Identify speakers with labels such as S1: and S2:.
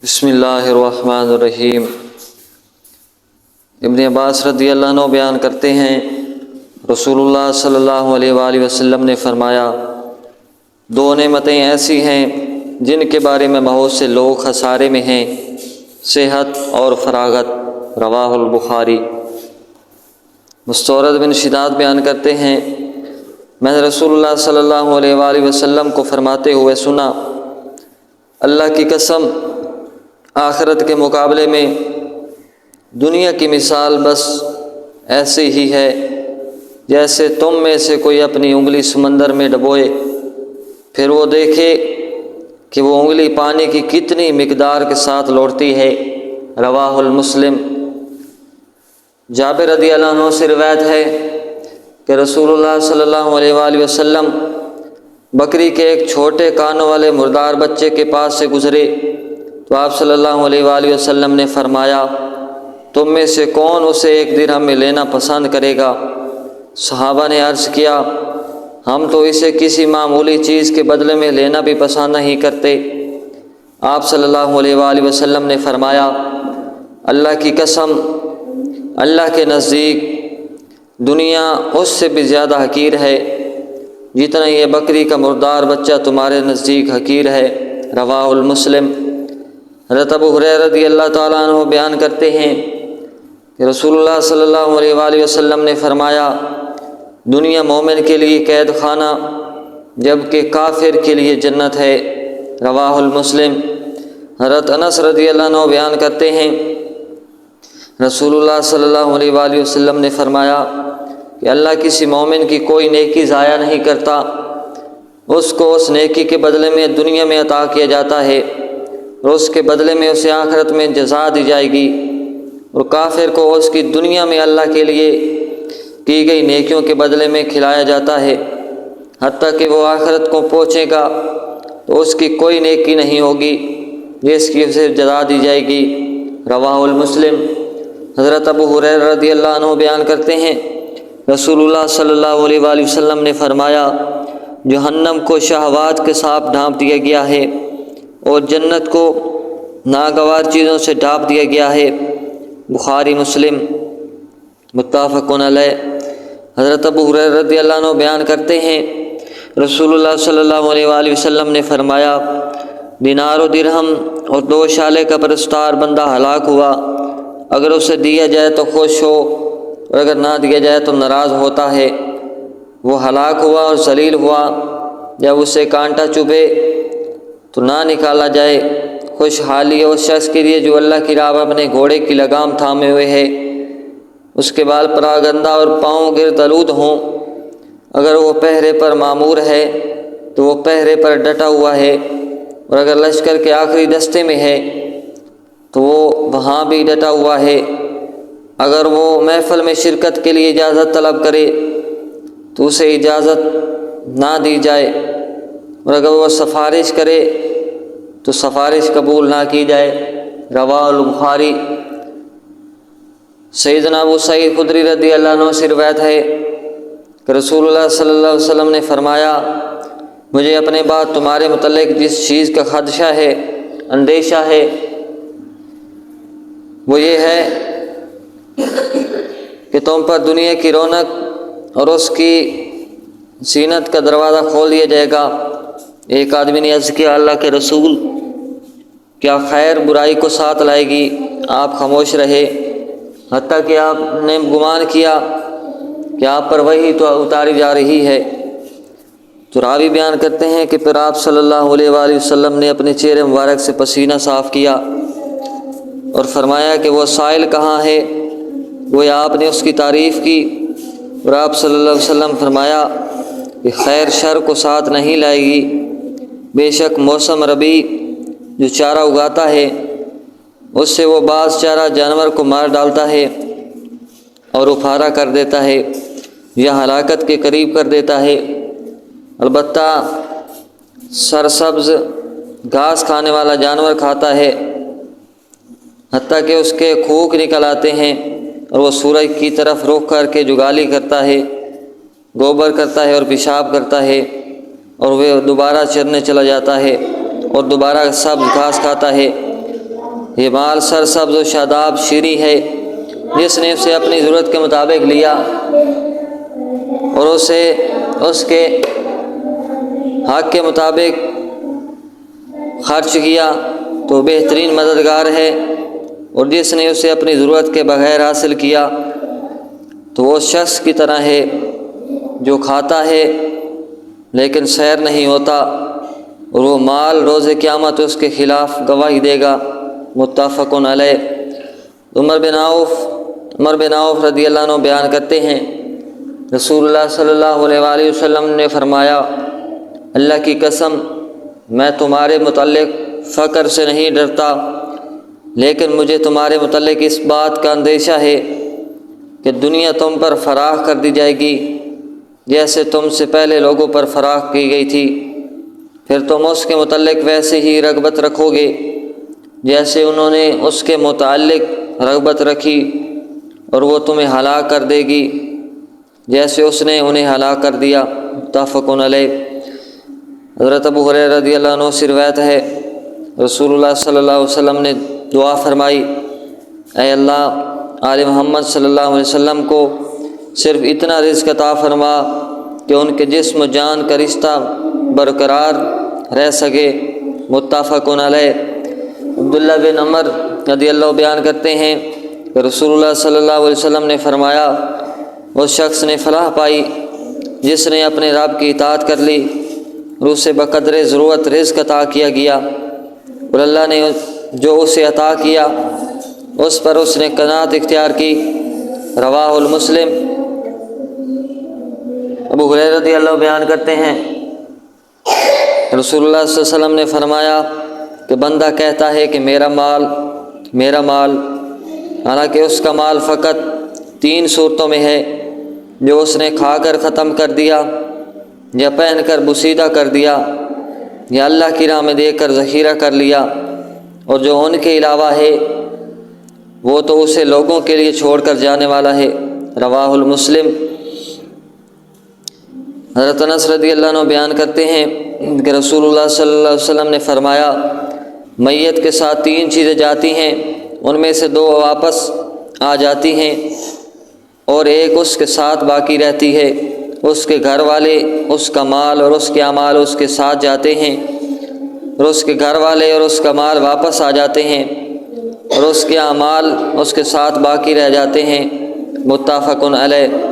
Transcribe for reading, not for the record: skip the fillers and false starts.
S1: بسم اللہ الرحمن الرحیم۔ ابن عباس رضی اللہ عنہ بیان کرتے ہیں، رسول اللہ صلی اللہ علیہ وآلہ وسلم نے فرمایا، دو نعمتیں ایسی ہیں جن کے بارے میں بہت سے لوگ خسارے میں ہیں، صحت اور فراغت۔ رواہ البخاری۔ مستورد بن شداد بیان کرتے ہیں، میں نے رسول اللہ صلی اللہ علیہ وآلہ وسلم کو فرماتے ہوئے سنا، اللہ کی قسم، آخرت کے مقابلے میں دنیا کی مثال بس ایسے ہی ہے جیسے تم میں سے کوئی اپنی انگلی سمندر میں ڈبوئے، پھر وہ دیکھے کہ وہ انگلی پانی کی کتنی مقدار کے ساتھ لوٹتی ہے۔ رواہ المسلم۔ جابر رضی اللہ عنہ سے روایت ہے کہ رسول اللہ صلی اللہ علیہ وآلہ وسلم بکری کے ایک چھوٹے کانوں والے مردار بچے کے پاس سے گزرے تو آپ صلی اللہ علیہ وآلہ وسلم نے فرمایا، تم میں سے کون اسے 1 درہم میں لینا پسند کرے گا؟ صحابہ نے عرض کیا، ہم تو اسے کسی معمولی چیز کے بدلے میں لینا بھی پسند نہیں کرتے۔ آپ صلی اللہ علیہ وآلہ وسلم نے فرمایا، اللہ کی قسم، اللہ کے نزدیک دنیا اس سے بھی زیادہ حقیر ہے جتنا یہ بکری کا مردار بچہ تمہارے نزدیک حقیر ہے۔ رواہ المسلم۔ حضرت ابو ہریرہ رضی اللہ تعالیٰ عنہ بیان کرتے ہیں کہ رسول اللہ صلی اللہ علیہ وآلہ وسلم نے فرمایا، دنیا مومن کے لیے قید خانہ جبکہ کافر کے لیے جنت ہے۔ رواہ المسلم۔ حضرت انس رضی اللہ عنہ بیان کرتے ہیں، رسول اللہ صلی اللہ علیہ وآلہ وسلم نے فرمایا کہ اللہ کسی مومن کی کوئی نیکی ضائع نہیں کرتا، اس کو اس نیکی کے بدلے میں دنیا میں عطا کیا جاتا ہے اور اس کے بدلے میں اسے آخرت میں جزا دی جائے گی، اور کافر کو اس کی دنیا میں اللہ کے لیے کی گئی نیکیوں کے بدلے میں کھلایا جاتا ہے، حتیٰ کہ وہ آخرت کو پہنچے گا تو اس کی کوئی نیکی نہیں ہوگی جس کی اسے جزا دی جائے گی۔ رواہ المسلم۔ حضرت ابو ہریرہ رضی اللہ عنہ بیان کرتے ہیں، رسول اللہ صلی اللہ علیہ وآلہ وسلم نے فرمایا، جہنم کو شہوات کے سانپ ڈھانپ دیا گیا ہے اور جنت کو ناگوار چیزوں سے ڈھانپ دیا گیا ہے۔ بخاری مسلم۔ متفق علیہ۔ حضرت ابو ہریرہ رضی اللہ عنہ بیان کرتے ہیں، رسول اللہ صلی اللہ علیہ وآلہ وسلم نے فرمایا، دینار و درہم اور 2 شالے کا پرستار بندہ ہلاک ہوا، اگر اسے دیا جائے تو خوش ہو اور اگر نہ دیا جائے تو ناراض ہوتا ہے۔ وہ ہلاک ہوا اور ذلیل ہوا، جب اسے کانٹا چبھے تو نہ نکالا جائے۔ خوشحالی اس شخص کے لیے جو اللہ کی راہ اپنے گھوڑے کی لگام تھامے ہوئے ہے، اس کے بال پراگندہ اور پاؤں گرد آلود ہوں، اگر وہ پہرے پر مامور ہے تو وہ پہرے پر ڈٹا ہوا ہے، اور اگر لشکر کے آخری دستے میں ہے تو وہ وہاں بھی ڈٹا ہوا ہے۔ اگر وہ محفل میں شرکت کے لیے اجازت طلب کرے تو اسے اجازت نہ دی جائے، اور اگر وہ سفارش کرے تو سفارش قبول نہ کی جائے۔ رواہ البخاری۔ سیدنا ابو سعید خدری رضی اللہ عنہ سے روایت ہے کہ رسول اللہ صلی اللہ علیہ وسلم نے فرمایا، مجھے اپنے بعد تمہارے متعلق جس چیز کا خدشہ ہے، اندیشہ ہے، وہ یہ ہے کہ تم پر دنیا کی رونق اور اس کی زینت کا دروازہ کھول دیا جائے گا۔ ایک آدمی نے عرض کیا، اللہ کے رسول، کیا خیر برائی کو ساتھ لائے گی؟ آپ خاموش رہے، حتیٰ کہ آپ نے گمان کیا کہ آپ پر وحی تو اتاری جا رہی ہے۔ تو راوی بیان کرتے ہیں کہ پھر آپ صلی اللہ علیہ وآلہ وسلم نے اپنے چہرے مبارک سے پسینہ صاف کیا اور فرمایا کہ وہ سائل کہاں ہے؟ گویا آپ نے اس کی تعریف کی، اور آپ صلی اللہ علیہ وسلم فرمایا کہ خیر شر کو ساتھ نہیں لائے گی، بے شک موسم ربیع جو چارہ اگاتا ہے اس سے وہ بعض چارہ جانور کو مار ڈالتا ہے اور افارا کر دیتا ہے یا ہلاکت کے قریب کر دیتا ہے، البتہ سرسبز گھاس کھانے والا جانور کھاتا ہے حتیٰ کہ اس کے کھوک نکل آتے ہیں، اور وہ سورج کی طرف رخ کر کے جگالی کرتا ہے، گوبر کرتا ہے اور پیشاب کرتا ہے، اور وہ دوبارہ چرنے چلا جاتا ہے اور دوبارہ سبز گھاس کھاتا ہے، یہ مال سرسبز و شاداب شیریں ہے، جس نے اسے اپنی ضرورت کے مطابق لیا اور اسے اس کے حق کے مطابق خرچ کیا تو بہترین مددگار ہے، اور جس نے اسے اپنی ضرورت کے بغیر حاصل کیا تو وہ شخص کی طرح ہے جو کھاتا ہے لیکن سیر نہیں ہوتا، اور وہ مال روز قیامت اس کے خلاف گواہی دے گا۔ متفق علیہ۔ عمر بن عوف رضی اللہ عنہ بیان کرتے ہیں، رسول اللہ صلی اللہ علیہ وآلہ وسلم نے فرمایا، اللہ کی قسم میں تمہارے متعلق فقر سے نہیں ڈرتا، لیکن مجھے تمہارے متعلق اس بات کا اندیشہ ہے کہ دنیا تم پر فراخ کر دی جائے گی جیسے تم سے پہلے لوگوں پر فراخ کی گئی تھی، پھر تم اس کے متعلق ویسے ہی رغبت رکھو گے جیسے انہوں نے اس کے متعلق رغبت رکھی، اور وہ تمہیں ہلاک کر دے گی جیسے اس نے انہیں ہلاک کر دیا۔ متفق علیہ۔ حضرت ابو ہریرہ رضی اللہ عنہ سے روایت ہے، رسول اللہ صلی اللہ علیہ وسلم نے دعا فرمائی، اے اللہ آل محمد صلی اللہ علیہ وسلم کو صرف اتنا رزق عطا فرما کہ ان کے جسم و جان کا رشتہ برقرار رہ سکے۔ متفق علیہ۔ عبداللہ بن عمر رضی اللہ بیان کرتے ہیں کہ رسول اللہ صلی اللہ علیہ وسلم نے فرمایا، اس شخص نے فلاح پائی جس نے اپنے رب کی اطاعت کر لی اور اسے بقدر ضرورت رزق عطا کیا گیا، اور اللہ نے جو اسے عطا کیا اس پر اس نے قناعت اختیار کی۔ رواہ المسلم۔ ابو ہریرہ رضی اللہ بیان کرتے ہیں، رسول اللہ صلی اللہ علیہ وسلم نے فرمایا کہ بندہ کہتا ہے کہ میرا مال، حالانکہ اس کا مال فقط 3 صورتوں میں ہے، جو اس نے کھا کر ختم کر دیا، یا پہن کر بوسیدہ کر دیا، یا اللہ کی راہ میں دے کر ذخیرہ کر لیا، اور جو ان کے علاوہ ہے وہ تو اسے لوگوں کے لیے چھوڑ کر جانے والا ہے۔ رواہ المسلم۔ حضرت انس رضی اللہ عنہ بیان کرتے ہیں کہ رسول اللہ صلی اللہ علیہ وسلم نے فرمایا، میت کے ساتھ 3 چیزیں جاتی ہیں، ان میں سے 2 واپس آ جاتی ہیں اور ایک اس کے ساتھ باقی رہتی ہے۔ اس کے گھر والے، اس کا مال اور اس کے اعمال اس کے ساتھ جاتے ہیں، اور اس کے گھر والے اور اس کا مال واپس آ جاتے ہیں، اور اس کے اعمال اس کے ساتھ باقی رہ جاتے ہیں۔ متفق علیہ۔